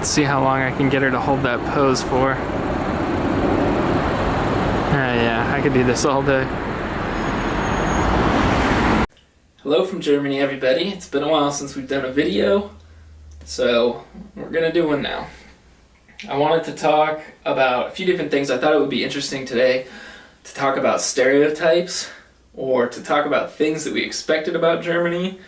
Let's see how long I can get her to hold that pose for. Yeah, I could do this all day. Hello from Germany, everybody. It's been a while since we've done a video, so we're gonna do one now. I wanted to talk about a few different things. I thought it would be interesting today to talk about stereotypes, or to talk about things that we expected about Germany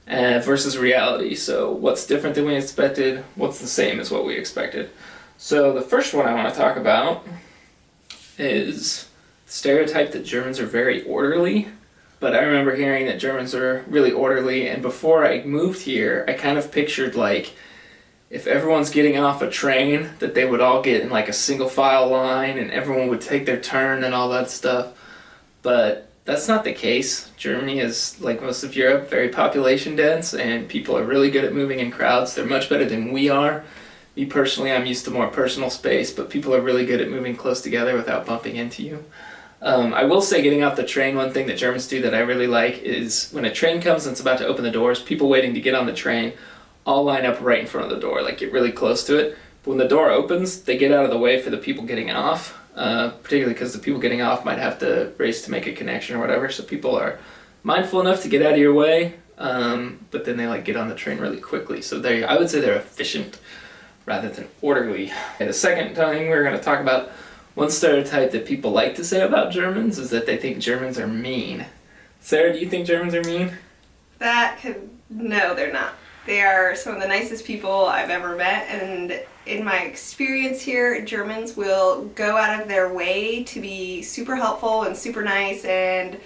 versus reality. So what's different than we expected, what's the same as what we expected. So the first one I want to talk about is the stereotype that Germans are very orderly. But I remember hearing that Germans are really orderly, and before I moved here, I kind of pictured like if everyone's getting off a train, that they would all get in like a single file line and everyone would take their turn and all that stuff. But that's not the case. Germany is, like most of Europe, very population dense, and people are really good at moving in crowds. They're much better than we are. Me personally, I'm used to more personal space, but people are really good at moving close together without bumping into you. I will say, getting off the train, one thing that Germans do that I really like is when a train comes and it's about to open the doors, people waiting to get on the train all line up right in front of the door, like get really close to it. But when the door opens, they get out of the way for the people getting off, particularly because the people getting off might have to race to make a connection or whatever, so people are mindful enough to get out of your way, but then they like get on the train really quickly. So I would say they're efficient rather than orderly. Okay, the second thing we're going to talk about, one stereotype that people like to say about Germans is that they think Germans are mean. Sarah, do you think Germans are mean? No, they're not. They are some of the nicest people I've ever met, and in my experience here, Germans will go out of their way to be super helpful and super nice and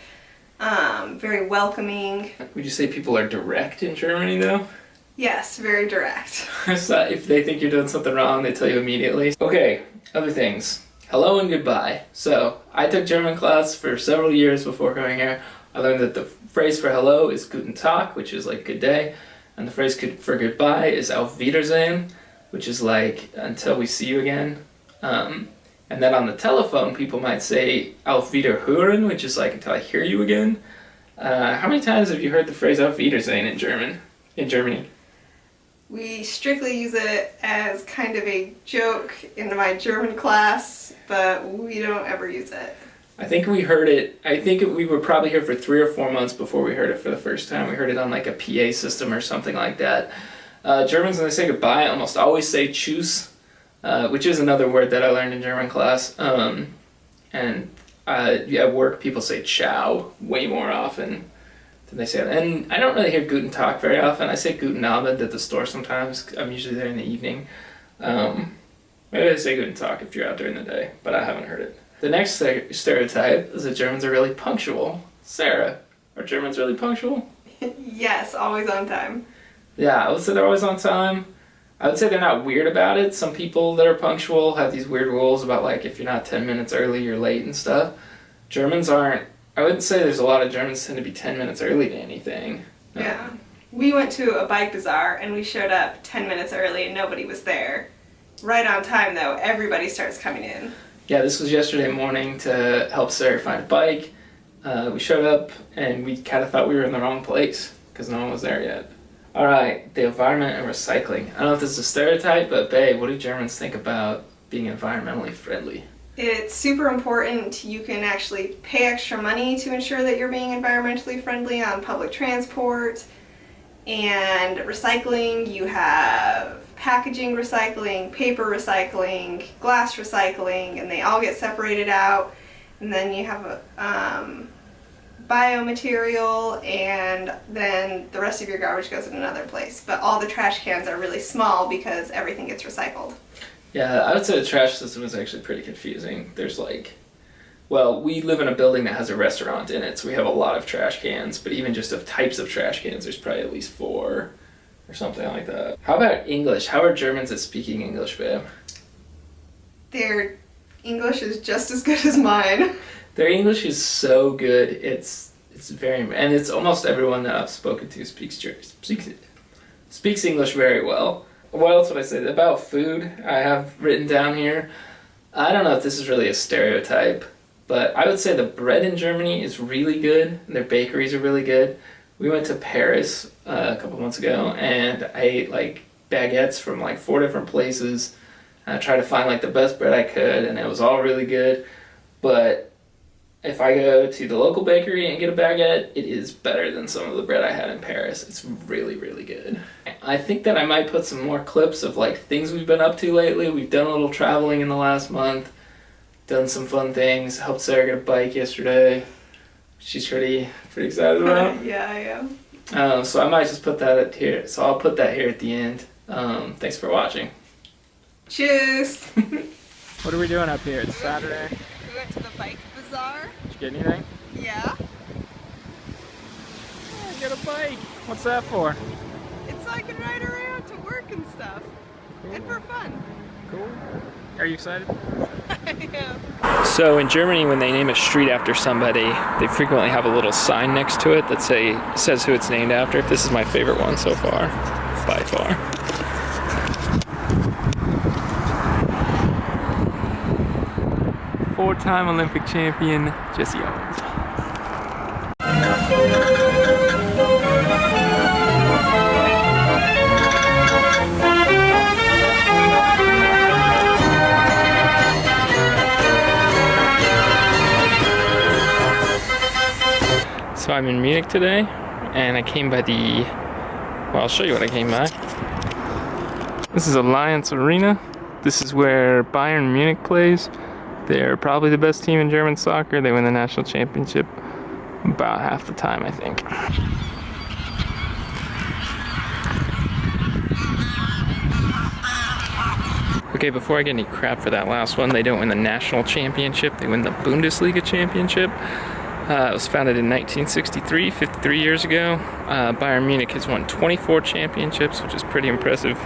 very welcoming. Would you say people are direct in Germany though? Yes, very direct. So if they think you're doing something wrong, they tell you immediately. Okay, other things. Hello and goodbye. So, I took German class for several years before coming here. I learned that the phrase for hello is Guten Tag, which is like good day, and the phrase for goodbye is Auf Wiedersehen, which is like until we see you again. And then on the telephone, people might say Auf Wiederhören, which is like until I hear you again. How many times have you heard the phrase Auf Wiedersehen in Germany? We strictly use it as kind of a joke in my German class, but we don't ever use it. I think we heard it, we were probably here for 3 or 4 months before we heard it for the first time. We heard it on like a PA system or something like that. Germans, when they say goodbye, almost always say tschüss, which is another word that I learned in German class. At work, people say ciao way more often than they say it. And I don't really hear Guten Tag very often. I say Guten Abend at the store sometimes. I'm usually there in the evening. Maybe I say Guten Tag if you're out during the day, but I haven't heard it. The next stereotype is that Germans are really punctual. Sarah, are Germans really punctual? Yes, always on time. Yeah, I would say they're always on time. I would say they're not weird about it. Some people that are punctual have these weird rules about like if you're not 10 minutes early, you're late and stuff. Germans aren't. I wouldn't say there's a lot of Germans tend to be 10 minutes early to anything. No. Yeah. We went to a bike bazaar and we showed up 10 minutes early and nobody was there. Right on time though, everybody starts coming in. Yeah, this was yesterday morning to help Sarah find a bike. We showed up and we kind of thought we were in the wrong place because no one was there yet. Alright, the environment and recycling. I don't know if this is a stereotype, but babe, what do Germans think about being environmentally friendly? It's super important. You can actually pay extra money to ensure that you're being environmentally friendly on public transport. And recycling, you have packaging recycling, paper recycling, glass recycling, and they all get separated out. And then you have biomaterial, and then the rest of your garbage goes in another place. But all the trash cans are really small because everything gets recycled. Yeah, I would say the trash system is actually pretty confusing. There's like, well, we live in a building that has a restaurant in it, so we have a lot of trash cans, but even just of types of trash cans, there's probably at least 4 or something like that. How about English? How are Germans at speaking English, babe? Their English is just as good as mine. Their English is so good. It's very, and it's almost everyone that I've spoken to speaks English very well. What else would I say? About food, I have written down here. I don't know if this is really a stereotype, but I would say the bread in Germany is really good, and their bakeries are really good. We went to Paris a couple months ago, and I ate like baguettes from like 4 different places. I tried to find like the best bread I could, and it was all really good. But if I go to the local bakery and get a baguette, it is better than some of the bread I had in Paris. It's really, really good. I think that I might put some more clips of like things we've been up to lately. We've done a little traveling in the last month, done some fun things, helped Sarah get a bike yesterday. She's pretty excited about. Yeah, I am. So I might just put that up here. So I'll put that here at the end. Thanks for watching. Cheers! What are we doing up here? It's Saturday. We went to the bike bazaar. Did you get anything? Yeah. I got a bike. What's that for? It's so I can ride around to work and stuff. Cool. And for fun. Cool. Are you excited? Yeah. So in Germany, when they name a street after somebody, they frequently have a little sign next to it that says who it's named after. This is my favorite one so far, by far. Four-time Olympic champion, Jesse Owens. So I'm in Munich today, and I came by well, I'll show you what I came by. This is Alliance Arena. This is where Bayern Munich plays. They're probably the best team in German soccer. They win the national championship about half the time, I think. Okay, before I get any crap for that last one, they don't win the national championship. They win the Bundesliga championship. It was founded in 1963, 53 years ago. Bayern Munich has won 24 championships, which is pretty impressive.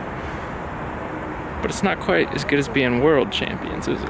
But it's not quite as good as being world champions, is it?